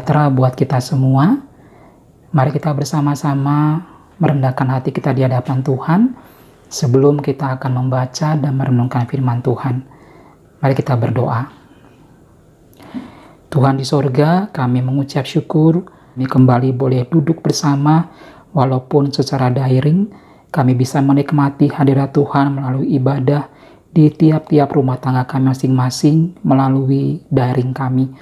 Sejahtera buat kita semua. Mari kita bersama-sama merendahkan hati kita di hadapan Tuhan sebelum kita akan membaca dan merenungkan firman Tuhan. Mari kita berdoa. Tuhan di sorga, kami mengucap syukur kami kembali boleh duduk bersama walaupun secara daring. Kami bisa menikmati hadirat Tuhan melalui ibadah di tiap-tiap rumah tangga kami masing-masing melalui daring kami.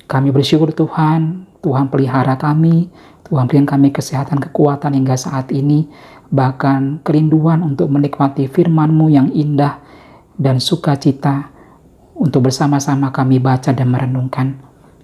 Kami bersyukur Tuhan pelihara kami, Tuhan berikan kami kesehatan, kekuatan hingga saat ini, bahkan kerinduan untuk menikmati firman-Mu yang indah dan sukacita untuk bersama-sama kami baca dan merenungkan.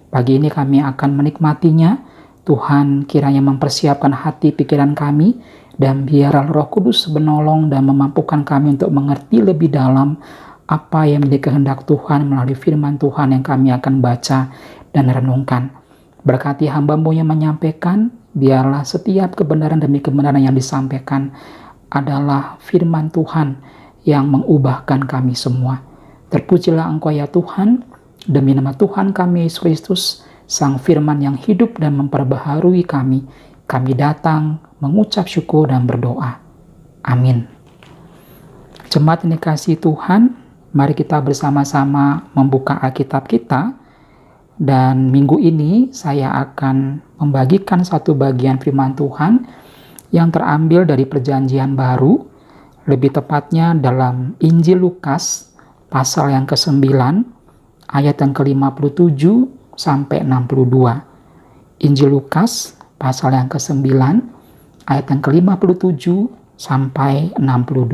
Pagi ini kami akan menikmatinya. Tuhan kiranya mempersiapkan hati pikiran kami, dan biarlah Roh Kudus menolong dan memampukan kami untuk mengerti lebih dalam apa yang menjadi kehendak Tuhan melalui firman Tuhan yang kami akan baca dan renungkan. Berkati hamba-Mu yang menyampaikan, biarlah setiap kebenaran demi kebenaran yang disampaikan adalah firman Tuhan yang mengubahkan kami semua. Terpujilah Engkau ya Tuhan, demi nama Tuhan kami Yesus Kristus, Sang Firman yang hidup dan memperbaharui kami. Kami datang mengucap syukur dan berdoa. Amin. Jemaat yang dikasihi Tuhan, mari kita bersama-sama membuka Alkitab kita. Dan minggu ini saya akan membagikan satu bagian firman Tuhan yang terambil dari Perjanjian Baru, lebih tepatnya dalam Injil Lukas pasal yang ke-9 ayat yang ke-57 sampai 62. Injil Lukas pasal yang ke-9 ayat yang ke-57 sampai 62.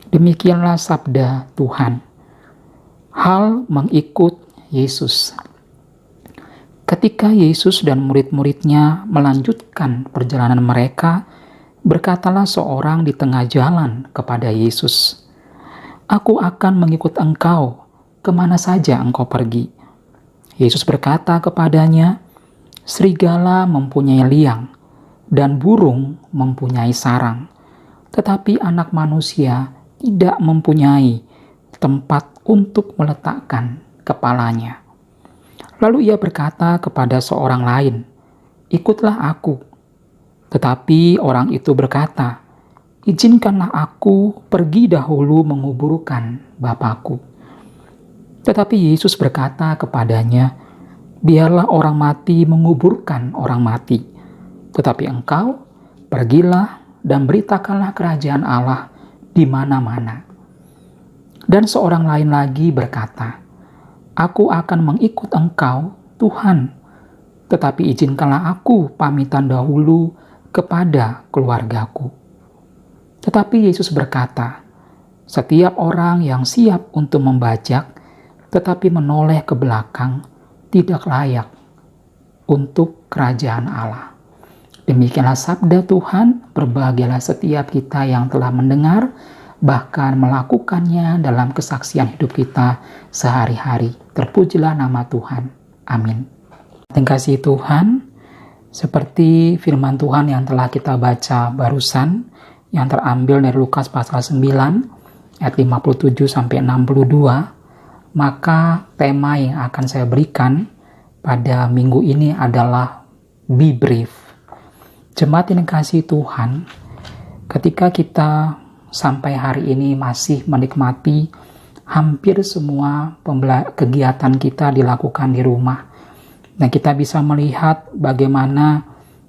Demikianlah sabda Tuhan. Hal mengikut Yesus. Ketika Yesus dan murid-muridnya melanjutkan perjalanan mereka, berkatalah seorang di tengah jalan kepada Yesus, "Aku akan mengikut Engkau, kemana saja Engkau pergi." Yesus berkata kepadanya, "Serigala mempunyai liang, dan burung mempunyai sarang, tetapi Anak Manusia tidak mempunyai tempat untuk meletakkan kepalanya." Lalu ia berkata kepada seorang lain, "Ikutlah aku." Tetapi orang itu berkata, "Izinkanlah aku pergi dahulu menguburkan Bapakku." Tetapi Yesus berkata kepadanya, "Biarlah orang mati menguburkan orang mati, tetapi engkau pergilah dan beritakanlah kerajaan Allah di mana-mana." Dan seorang lain lagi berkata, "Aku akan mengikut Engkau, Tuhan, tetapi izinkanlah aku pamitan dahulu kepada keluargaku." Tetapi Yesus berkata, "Setiap orang yang siap untuk membajak, tetapi menoleh ke belakang, tidak layak untuk kerajaan Allah." Demikianlah sabda Tuhan. Berbahagialah setiap kita yang telah mendengar, bahkan melakukannya dalam kesaksian hidup kita sehari-hari. Terpujilah nama Tuhan. Amin. Terima kasih Tuhan, seperti firman Tuhan yang telah kita baca barusan, yang terambil dari Lukas pasal 9, ayat 57 sampai 62, maka tema yang akan saya berikan pada minggu ini adalah Be Brief. Jemaat yang dikasihi Tuhan, ketika kita sampai hari ini masih menikmati hampir semua kegiatan kita dilakukan di rumah. Dan kita bisa melihat bagaimana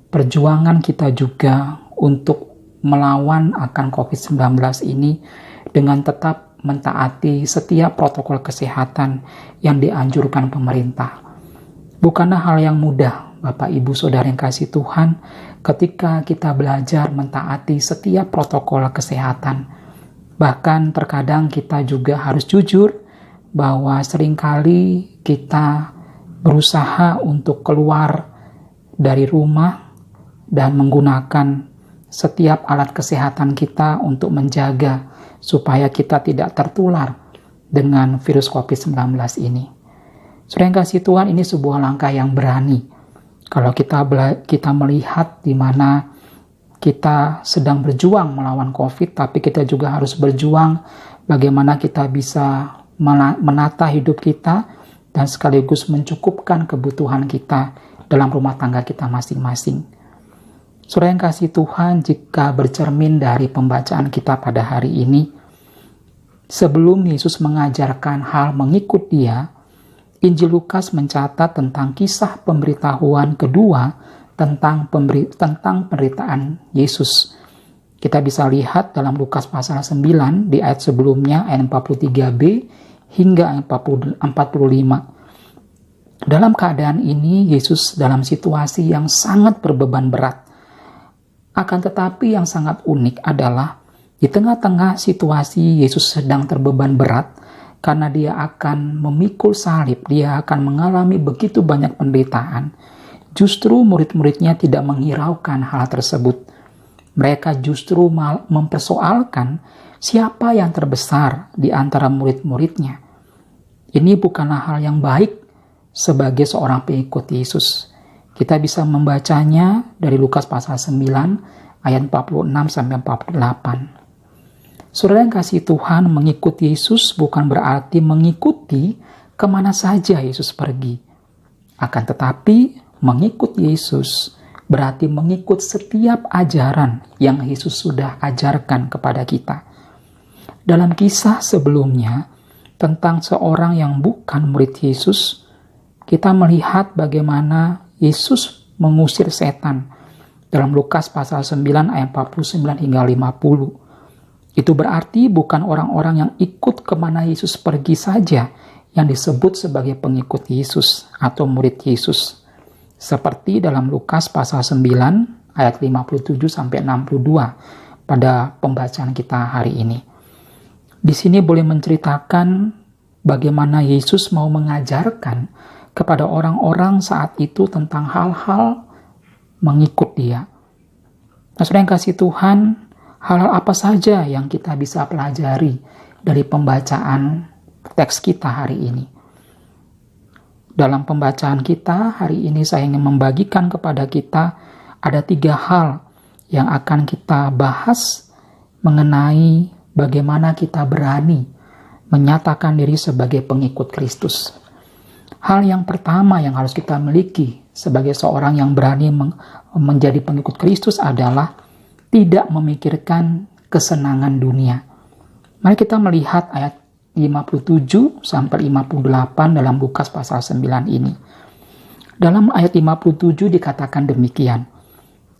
perjuangan kita juga untuk melawan akan COVID-19 ini dengan tetap mentaati setiap protokol kesehatan yang dianjurkan pemerintah. Bukanlah hal yang mudah, Bapak Ibu Saudara yang kasih Tuhan, ketika kita belajar mentaati setiap protokol kesehatan. Bahkan terkadang kita juga harus jujur bahwa seringkali kita berusaha untuk keluar dari rumah dan menggunakan setiap alat kesehatan kita untuk menjaga supaya kita tidak tertular dengan virus COVID-19 ini. Saudara yang kasih Tuhan, ini sebuah langkah yang berani. Kalau kita melihat di mana kita sedang berjuang melawan COVID, tapi kita juga harus berjuang bagaimana kita bisa menata hidup kita dan sekaligus mencukupkan kebutuhan kita dalam rumah tangga kita masing-masing. Saudara yang kasih Tuhan, jika bercermin dari pembacaan kita pada hari ini, sebelum Yesus mengajarkan hal mengikut Dia, Injil Lukas mencatat tentang kisah pemberitahuan kedua tentang penderitaan Yesus. Kita bisa lihat dalam Lukas pasal 9 di ayat sebelumnya, ayat 43b hingga ayat 45. Dalam keadaan ini, Yesus dalam situasi yang sangat berbeban berat. Akan tetapi yang sangat unik adalah di tengah-tengah situasi Yesus sedang terbeban berat karena dia akan memikul salib, dia akan mengalami begitu banyak penderitaan. Justru murid-muridnya tidak menghiraukan hal tersebut. Mereka justru mempersoalkan siapa yang terbesar di antara murid-muridnya. Ini bukanlah hal yang baik sebagai seorang pengikut Yesus. Kita bisa membacanya dari Lukas pasal 9 ayat 46-48. Saudara yang kasih Tuhan, mengikuti Yesus bukan berarti mengikuti kemana saja Yesus pergi. Akan tetapi mengikut Yesus berarti mengikut setiap ajaran yang Yesus sudah ajarkan kepada kita. Dalam kisah sebelumnya tentang seorang yang bukan murid Yesus, kita melihat bagaimana Yesus mengusir setan dalam Lukas pasal 9 ayat 49 hingga 50. Itu berarti bukan orang-orang yang ikut kemana Yesus pergi saja yang disebut sebagai pengikut Yesus atau murid Yesus. Seperti dalam Lukas pasal 9 ayat 57 sampai 62 pada pembacaan kita hari ini. Di sini boleh menceritakan bagaimana Yesus mau mengajarkan kepada orang-orang saat itu tentang hal-hal mengikut Dia. Nah, saudara yang kasih Tuhan, hal-hal apa saja yang kita bisa pelajari dari pembacaan teks kita hari ini? Dalam pembacaan kita hari ini saya ingin membagikan kepada kita ada 3 hal yang akan kita bahas mengenai bagaimana kita berani menyatakan diri sebagai pengikut Kristus. Hal yang pertama yang harus kita miliki sebagai seorang yang berani menjadi pengikut Kristus adalah tidak memikirkan kesenangan dunia. Mari kita melihat ayat 57 sampai 58 dalam Lukas pasal 9 ini. Dalam ayat 57 dikatakan demikian.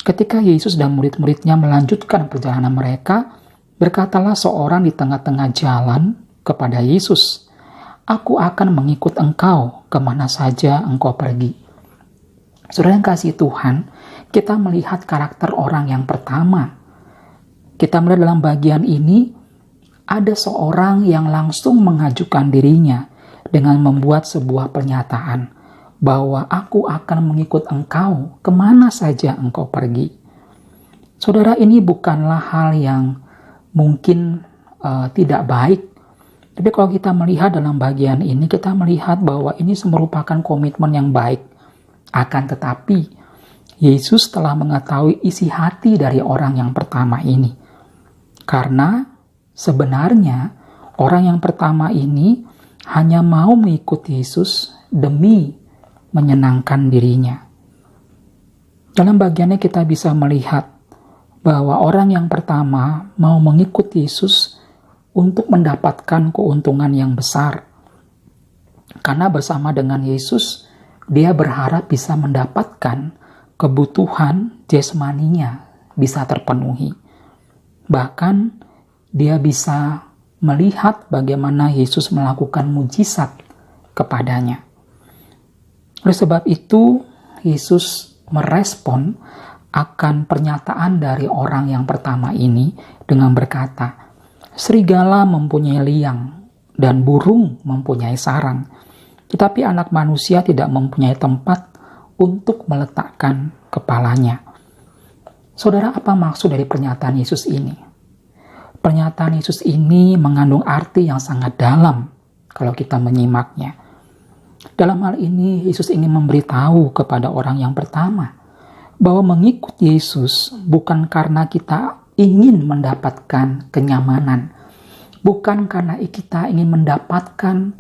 Ketika Yesus dan murid-muridnya melanjutkan perjalanan mereka, berkatalah seorang di tengah-tengah jalan kepada Yesus, "Aku akan mengikut engkau kemana saja engkau pergi." Saudara yang kasih Tuhan, kita melihat karakter orang yang pertama. Kita melihat dalam bagian ini, ada seorang yang langsung mengajukan dirinya dengan membuat sebuah pernyataan bahwa aku akan mengikut engkau kemana saja engkau pergi. Saudara, ini bukanlah hal yang mungkin tidak baik. Tapi kalau kita melihat dalam bagian ini, kita melihat bahwa ini merupakan komitmen yang baik. Akan tetapi, Yesus telah mengetahui isi hati dari orang yang pertama ini. Karena sebenarnya orang yang pertama ini hanya mau mengikuti Yesus demi menyenangkan dirinya. Dalam bagiannya kita bisa melihat bahwa orang yang pertama mau mengikuti Yesus untuk mendapatkan keuntungan yang besar. Karena bersama dengan Yesus, dia berharap bisa mendapatkan kebutuhan jasmaninya bisa terpenuhi. Bahkan dia bisa melihat bagaimana Yesus melakukan mujizat kepadanya. Oleh sebab itu, Yesus merespon akan pernyataan dari orang yang pertama ini dengan berkata, "Serigala mempunyai liang dan burung mempunyai sarang, tetapi anak manusia tidak mempunyai tempat untuk meletakkan kepalanya." Saudara, apa maksud dari pernyataan Yesus ini? Pernyataan Yesus ini mengandung arti yang sangat dalam kalau kita menyimaknya. Dalam hal ini, Yesus ingin memberitahu kepada orang yang pertama bahwa mengikut Yesus bukan karena kita ingin mendapatkan kenyamanan, bukan karena kita ingin mendapatkan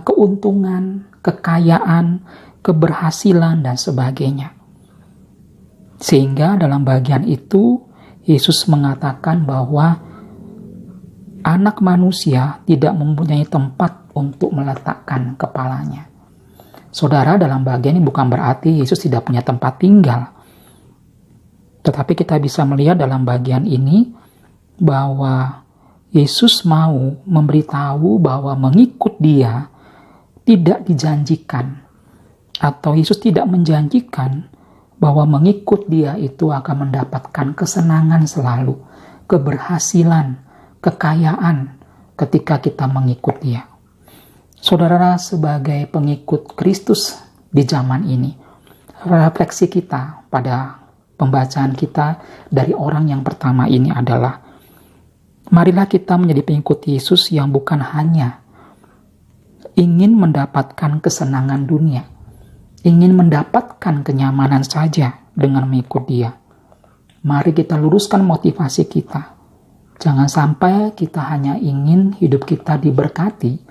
keuntungan, kekayaan, keberhasilan, dan sebagainya. Sehingga dalam bagian itu, Yesus mengatakan bahwa anak manusia tidak mempunyai tempat untuk meletakkan kepalanya. Saudara, dalam bagian ini bukan berarti Yesus tidak punya tempat tinggal. Tetapi kita bisa melihat dalam bagian ini bahwa Yesus mau memberitahu bahwa mengikut Dia tidak dijanjikan, atau Yesus tidak menjanjikan bahwa mengikut Dia itu akan mendapatkan kesenangan selalu, keberhasilan, kekayaan ketika kita mengikut Dia. Saudara, sebagai pengikut Kristus di zaman ini, refleksi kita pada pembacaan kita dari orang yang pertama ini adalah, marilah kita menjadi pengikut Yesus yang bukan hanya ingin mendapatkan kesenangan dunia, ingin mendapatkan kenyamanan saja dengan mengikut Dia. Mari kita luruskan motivasi kita. Jangan sampai kita hanya ingin hidup kita diberkati,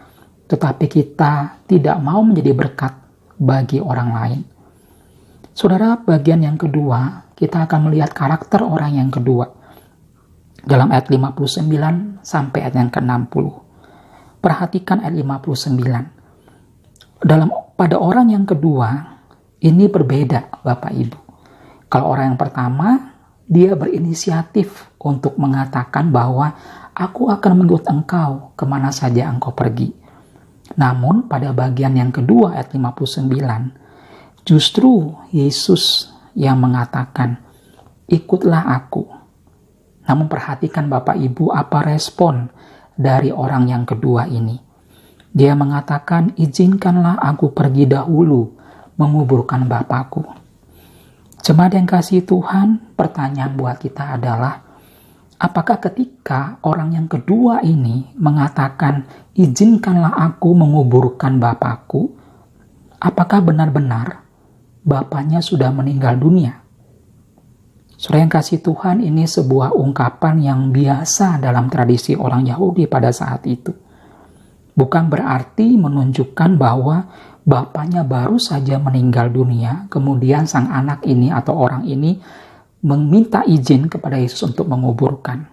tetapi kita tidak mau menjadi berkat bagi orang lain. Saudara, bagian yang kedua, kita akan melihat karakter orang yang kedua. Dalam ayat 59 sampai ayat yang ke-60. Perhatikan ayat 59. Pada orang yang kedua, ini berbeda Bapak Ibu. Kalau orang yang pertama, dia berinisiatif untuk mengatakan bahwa aku akan mengikut engkau kemana saja engkau pergi. Namun pada bagian yang kedua ayat 59, justru Yesus yang mengatakan, ikutlah aku. Namun perhatikan Bapak Ibu apa respon dari orang yang kedua ini. Dia mengatakan, izinkanlah aku pergi dahulu menguburkan Bapakku. Jemaat yang kasih Tuhan, pertanyaan buat kita adalah, apakah ketika orang yang kedua ini mengatakan, izinkanlah aku menguburkan Bapakku, apakah benar-benar Bapaknya sudah meninggal dunia? Saudara yang kasih Tuhan, ini sebuah ungkapan yang biasa dalam tradisi orang Yahudi pada saat itu. Bukan berarti menunjukkan bahwa Bapaknya baru saja meninggal dunia, kemudian sang anak ini atau orang ini meminta izin kepada Yesus untuk menguburkan.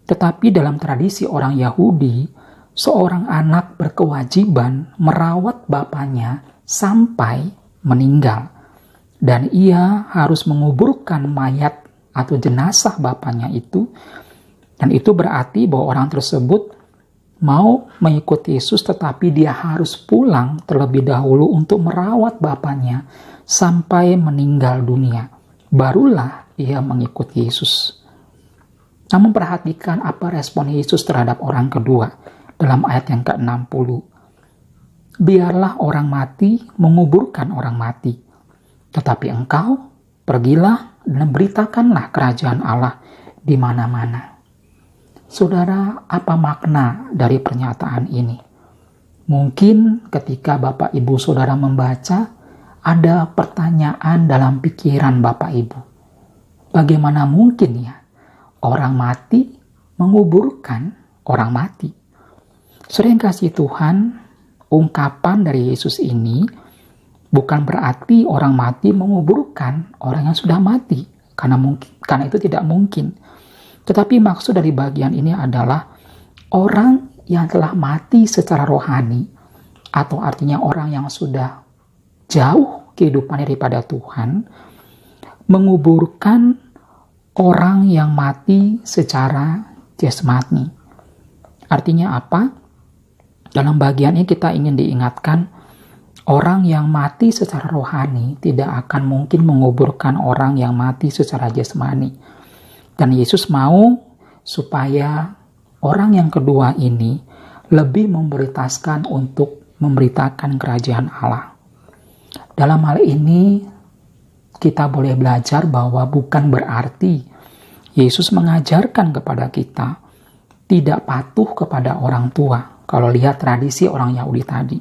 Tetapi dalam tradisi orang Yahudi, seorang anak berkewajiban merawat bapaknya sampai meninggal. Dan ia harus menguburkan mayat atau jenazah bapaknya itu. Dan itu berarti bahwa orang tersebut mau mengikuti Yesus, tetapi dia harus pulang terlebih dahulu untuk merawat bapaknya sampai meninggal dunia. Barulah ia mengikuti Yesus. Namun perhatikan apa respon Yesus terhadap orang kedua dalam ayat yang ke-60. Biarlah orang mati menguburkan orang mati, tetapi engkau pergilah dan beritakanlah kerajaan Allah di mana-mana. Saudara, apa makna dari pernyataan ini? Mungkin ketika Bapak Ibu Saudara membaca, ada pertanyaan dalam pikiran Bapak Ibu. Bagaimana mungkin ya orang mati menguburkan orang mati? Sering kasih Tuhan, ungkapan dari Yesus ini bukan berarti orang mati menguburkan orang yang sudah mati, karena itu tidak mungkin. Tetapi maksud dari bagian ini adalah orang yang telah mati secara rohani, atau artinya orang yang sudah jauh kehidupannya daripada Tuhan, menguburkan orang yang mati secara jasmani. Artinya apa? Dalam bagian ini kita ingin diingatkan, orang yang mati secara rohani tidak akan mungkin menguburkan orang yang mati secara jasmani. Dan Yesus mau supaya orang yang kedua ini lebih memberitakan untuk memberitakan kerajaan Allah. Dalam hal ini kita boleh belajar bahwa bukan berarti Yesus mengajarkan kepada kita tidak patuh kepada orang tua. Kalau lihat tradisi orang Yahudi tadi.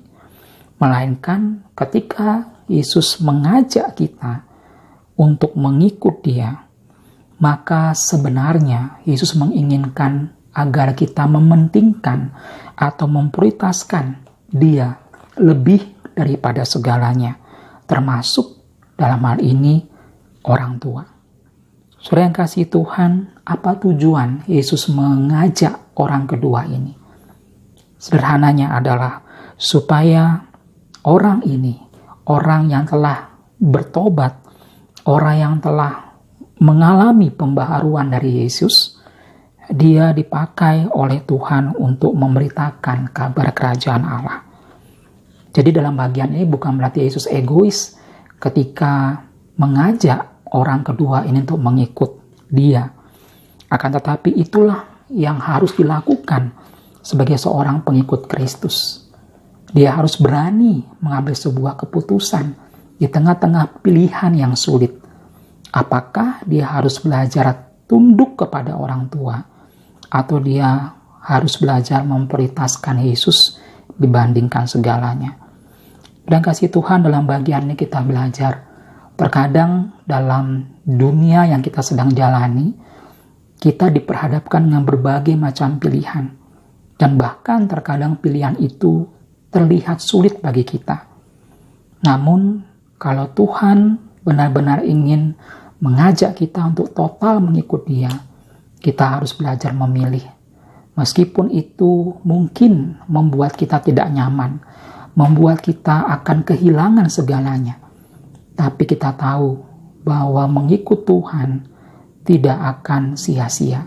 Melainkan ketika Yesus mengajak kita untuk mengikut Dia, maka sebenarnya Yesus menginginkan agar kita mementingkan atau memprioritaskan Dia lebih daripada segalanya. termasuk dalam hal ini orang tua. Saudara yang kasih Tuhan, apa tujuan Yesus mengajak orang kedua ini? Sederhananya adalah supaya orang ini, orang yang telah bertobat, orang yang telah mengalami pembaharuan dari Yesus, dia dipakai oleh Tuhan untuk memberitakan kabar kerajaan Allah. Jadi dalam bagian ini bukan berarti Yesus egois ketika mengajak orang kedua ini untuk mengikut dia. Akan tetapi itulah yang harus dilakukan sebagai seorang pengikut Kristus. Dia harus berani mengambil sebuah keputusan di tengah-tengah pilihan yang sulit. Apakah dia harus belajar tunduk kepada orang tua, atau dia harus belajar memprioritaskan Yesus dibandingkan segalanya. Dan kasih Tuhan, dalam bagian ini kita belajar, terkadang dalam dunia yang kita sedang jalani, kita diperhadapkan dengan berbagai macam pilihan. Dan bahkan terkadang pilihan itu terlihat sulit bagi kita. Namun, kalau Tuhan benar-benar ingin mengajak kita untuk total mengikut Dia, kita harus belajar memilih. Meskipun itu mungkin membuat kita tidak nyaman, membuat kita akan kehilangan segalanya. Tapi kita tahu bahwa mengikut Tuhan tidak akan sia-sia.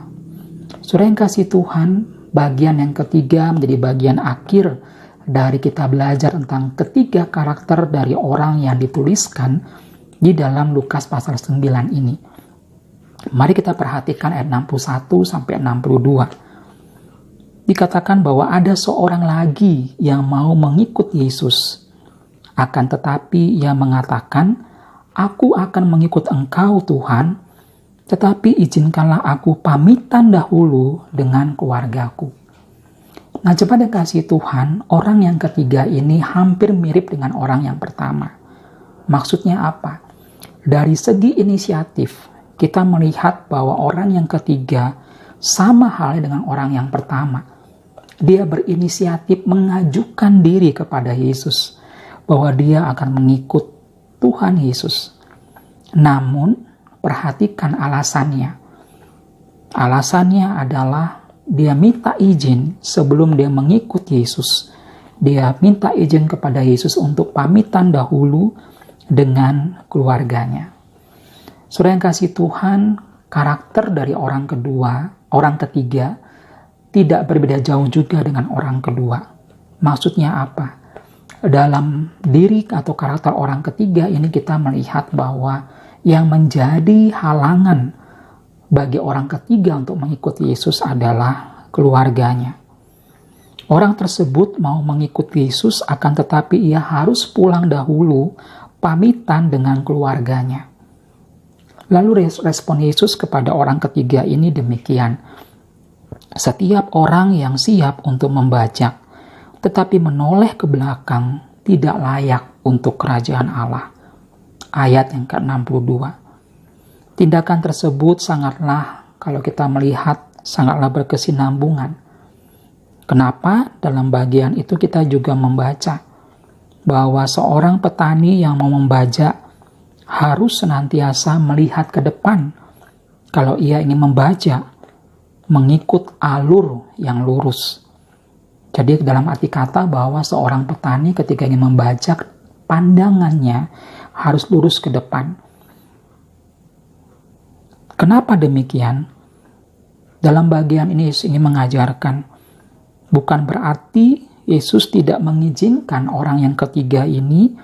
Saudara yang kasih Tuhan, bagian yang ketiga menjadi bagian akhir dari kita belajar tentang ketiga karakter dari orang yang dituliskan di dalam Lukas pasal 9 ini. Mari kita perhatikan ayat 61 sampai 62. Dikatakan bahwa ada seorang lagi yang mau mengikut Yesus. Akan tetapi ia mengatakan, "Aku akan mengikut Engkau, Tuhan, tetapi izinkanlah aku pamitan dahulu dengan keluargaku." Nah, jemaat yang kasih Tuhan, orang yang ketiga ini hampir mirip dengan orang yang pertama. Maksudnya apa? Dari segi inisiatif, kita melihat bahwa orang yang ketiga sama halnya dengan orang yang pertama. Dia berinisiatif mengajukan diri kepada Yesus, bahwa dia akan mengikut Tuhan Yesus. Namun, perhatikan alasannya. Alasannya adalah dia minta izin sebelum dia mengikut Yesus. Dia minta izin kepada Yesus untuk pamitan dahulu dengan keluarganya. Saudara yang kasih Tuhan, karakter dari orang ketiga, tidak berbeda jauh juga dengan orang kedua. Maksudnya apa? Dalam diri atau karakter orang ketiga ini kita melihat bahwa yang menjadi halangan bagi orang ketiga untuk mengikuti Yesus adalah keluarganya. Orang tersebut mau mengikuti Yesus, akan tetapi ia harus pulang dahulu pamitan dengan keluarganya. Lalu respon Yesus kepada orang ketiga ini demikian. Setiap orang yang siap untuk membajak, tetapi menoleh ke belakang, tidak layak untuk kerajaan Allah. Ayat yang ke-62. Tindakan tersebut sangatlah, kalau kita melihat, sangatlah berkesinambungan. Kenapa? Dalam bagian itu kita juga membaca bahwa seorang petani yang mau membajak harus senantiasa melihat ke depan. Kalau ia ingin membajak, mengikut alur yang lurus. Jadi dalam arti kata bahwa seorang petani ketika ingin membajak, pandangannya harus lurus ke depan. Kenapa demikian? Dalam bagian ini Yesus ingin mengajarkan, bukan berarti Yesus tidak mengizinkan orang yang ketiga ini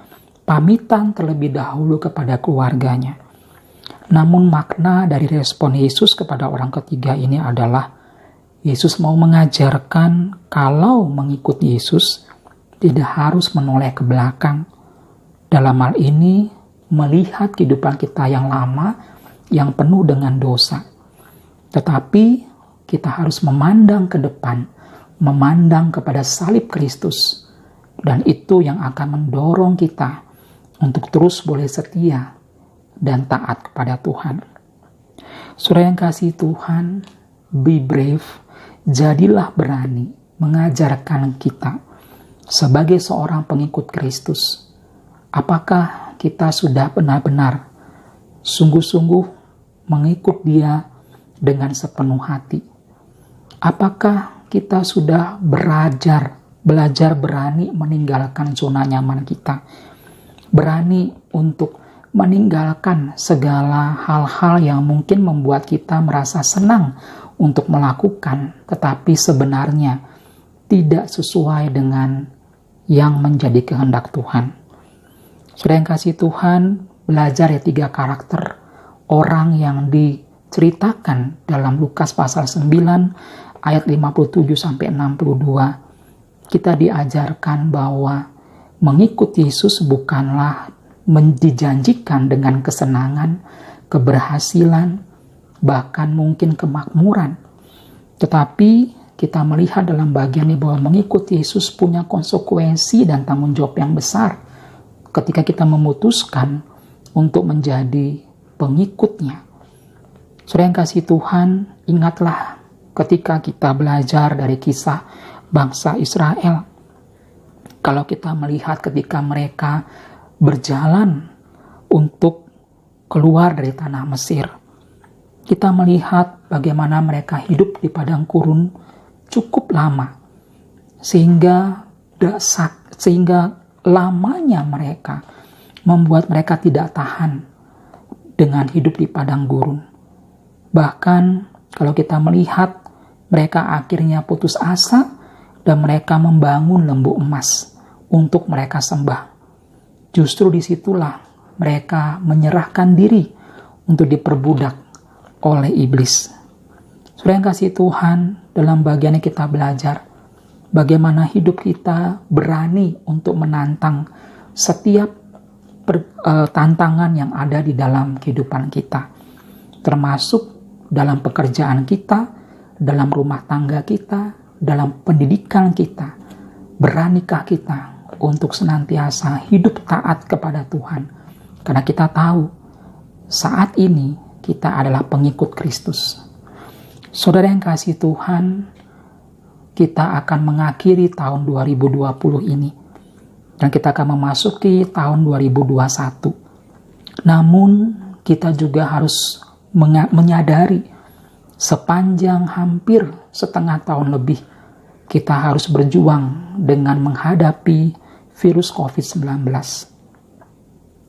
pamitan terlebih dahulu kepada keluarganya. Namun makna dari respon Yesus kepada orang ketiga ini adalah Yesus mau mengajarkan kalau mengikuti Yesus tidak harus menoleh ke belakang. Dalam hal ini melihat kehidupan kita yang lama yang penuh dengan dosa. Tetapi kita harus memandang ke depan, memandang kepada salib Kristus. Dan itu yang akan mendorong kita untuk terus boleh setia dan taat kepada Tuhan. Saudara yang kasih Tuhan, be brave, jadilah berani mengajarkan kita sebagai seorang pengikut Kristus. Apakah kita sudah benar-benar sungguh-sungguh mengikut Dia dengan sepenuh hati? Apakah kita sudah belajar berani meninggalkan zona nyaman kita? Berani untuk meninggalkan segala hal-hal yang mungkin membuat kita merasa senang untuk melakukan, tetapi sebenarnya tidak sesuai dengan yang menjadi kehendak Tuhan. Saudara yang kasih Tuhan, belajar ya 3 karakter orang yang diceritakan dalam Lukas pasal 9 ayat 57-62. Kita diajarkan bahwa mengikut Yesus bukanlah dijanjikan dengan kesenangan, keberhasilan, bahkan mungkin kemakmuran. Tetapi kita melihat dalam bagian ini bahwa mengikuti Yesus punya konsekuensi dan tanggung jawab yang besar ketika kita memutuskan untuk menjadi pengikutnya. Saudara yang kasih Tuhan, ingatlah ketika kita belajar dari kisah bangsa Israel. Kalau kita melihat ketika mereka berjalan untuk keluar dari tanah Mesir, kita melihat bagaimana mereka hidup di padang gurun cukup lama, sehingga lamanya mereka membuat mereka tidak tahan dengan hidup di padang gurun. Bahkan kalau kita melihat, mereka akhirnya putus asa dan mereka membangun lembu emas untuk mereka sembah. Justru disitulah mereka menyerahkan diri untuk diperbudak oleh iblis. Saudara yang kasih Tuhan, dalam bagian ini kita belajar bagaimana hidup kita berani untuk menantang setiap tantangan yang ada di dalam kehidupan kita, termasuk dalam pekerjaan kita, dalam rumah tangga kita, dalam pendidikan kita. Beranikah kita untuk senantiasa hidup taat kepada Tuhan? Karena kita tahu saat ini kita adalah pengikut Kristus. Saudara yang kasih Tuhan, kita akan mengakhiri tahun 2020 ini dan kita akan memasuki tahun 2021. Namun kita juga harus menyadari sepanjang hampir setengah tahun lebih kita harus berjuang dengan menghadapi virus COVID-19.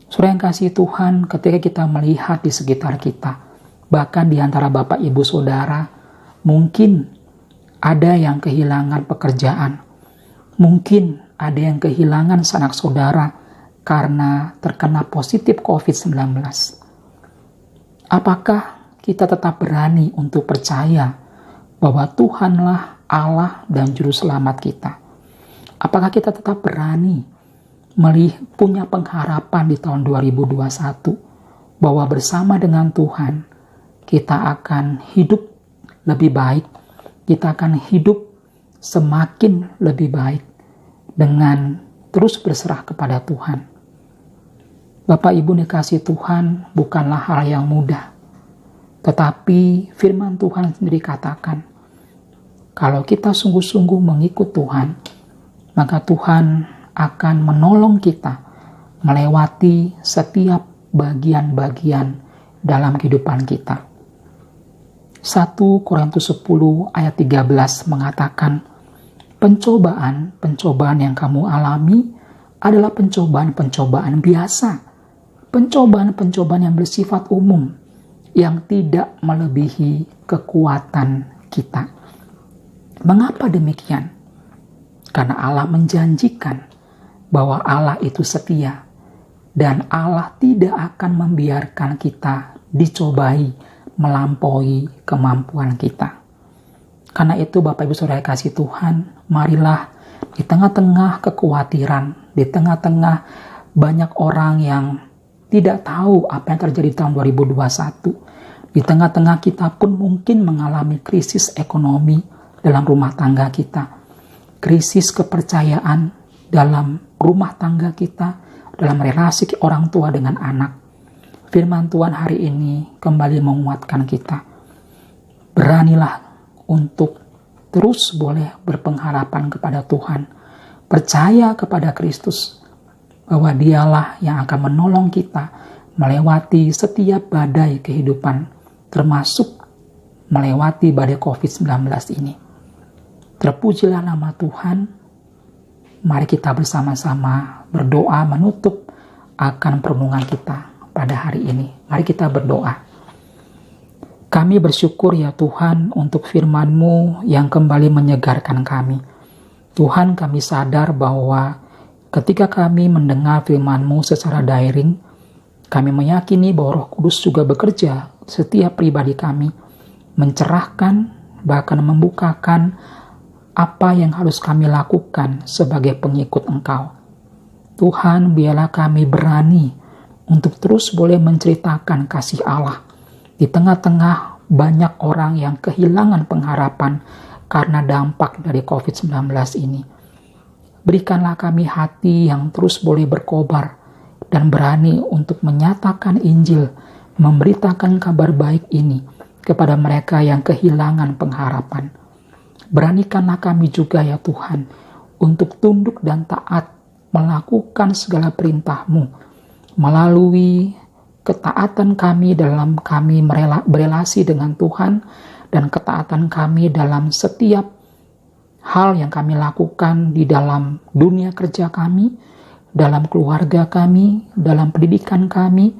Saudara yang kasih Tuhan, ketika kita melihat di sekitar kita, bahkan di antara Bapak Ibu Saudara, mungkin ada yang kehilangan pekerjaan, mungkin ada yang kehilangan sanak saudara karena terkena positif COVID-19. Apakah kita tetap berani untuk percaya bahwa Tuhanlah Allah dan Juru Selamat kita? Apakah kita tetap berani punya pengharapan di tahun 2021 bahwa bersama dengan Tuhan kita akan hidup lebih baik, kita akan hidup semakin lebih baik dengan terus berserah kepada Tuhan. Bapak Ibu dikasih Tuhan, bukanlah hal yang mudah. Tetapi firman Tuhan sendiri katakan, kalau kita sungguh-sungguh mengikut Tuhan, maka Tuhan akan menolong kita melewati setiap bagian-bagian dalam kehidupan kita. 1 Korintus 10 ayat 13 mengatakan, pencobaan yang kamu alami adalah pencobaan biasa. Pencobaan yang bersifat umum, yang tidak melebihi kekuatan kita. Mengapa demikian? Karena Allah menjanjikan bahwa Allah itu setia dan Allah tidak akan membiarkan kita dicobai melampaui kemampuan kita. Karena itu Bapak Ibu Saudara kasih Tuhan, marilah di tengah-tengah kekhawatiran, di tengah-tengah banyak orang yang tidak tahu apa yang terjadi tahun 2021, di tengah-tengah kita pun mungkin mengalami krisis ekonomi dalam rumah tangga kita, krisis kepercayaan dalam rumah tangga kita, dalam relasi orang tua dengan anak. Firman Tuhan hari ini kembali menguatkan kita. Beranilah untuk terus boleh berpengharapan kepada Tuhan, percaya kepada Kristus, bahwa Dialah yang akan menolong kita melewati setiap badai kehidupan, termasuk melewati badai COVID-19 ini. Terpujilah nama Tuhan. Mari kita bersama-sama berdoa menutup akan perenungan kita pada hari ini. Mari kita berdoa. Kami bersyukur ya Tuhan untuk firman-Mu yang kembali menyegarkan kami. Tuhan, kami sadar bahwa ketika kami mendengar firman-Mu secara daring, kami meyakini bahwa Roh Kudus juga bekerja setiap pribadi kami, mencerahkan, bahkan membukakan apa yang harus kami lakukan sebagai pengikut Engkau. Tuhan, biarlah kami berani untuk terus boleh menceritakan kasih Allah di tengah-tengah banyak orang yang kehilangan pengharapan karena dampak dari COVID-19 ini. Berikanlah kami hati yang terus boleh berkobar dan berani untuk menyatakan Injil, memberitakan kabar baik ini kepada mereka yang kehilangan pengharapan. Beranikanlah kami juga ya Tuhan untuk tunduk dan taat melakukan segala perintah-Mu melalui ketaatan kami dalam kami berelasi dengan Tuhan dan ketaatan kami dalam setiap hal yang kami lakukan di dalam dunia kerja kami, dalam keluarga kami, dalam pendidikan kami.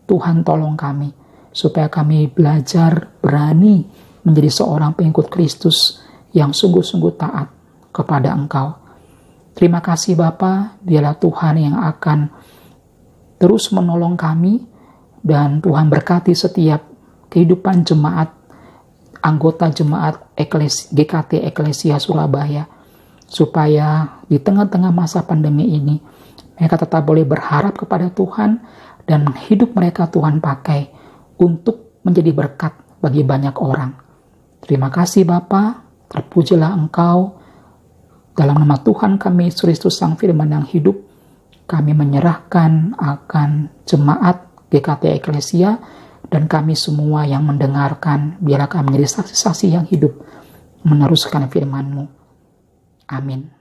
Tuhan, tolong kami supaya kami belajar berani menjadi seorang pengikut Kristus yang sungguh-sungguh taat kepada Engkau. Terima kasih Bapa, Dialah Tuhan yang akan terus menolong kami, dan Tuhan berkati setiap kehidupan jemaat, anggota jemaat GKT Eklesia Surabaya, supaya di tengah-tengah masa pandemi ini, mereka tetap boleh berharap kepada Tuhan, dan hidup mereka Tuhan pakai untuk menjadi berkat bagi banyak orang. Terima kasih Bapa, terpujilah Engkau. Dalam nama Tuhan kami, Yesus Kristus Sang Firman yang hidup, kami menyerahkan akan jemaat GKT Eklesia dan kami semua yang mendengarkan. Biarlah kami menjadi saksi-saksi yang hidup meneruskan firman-Mu. Amin.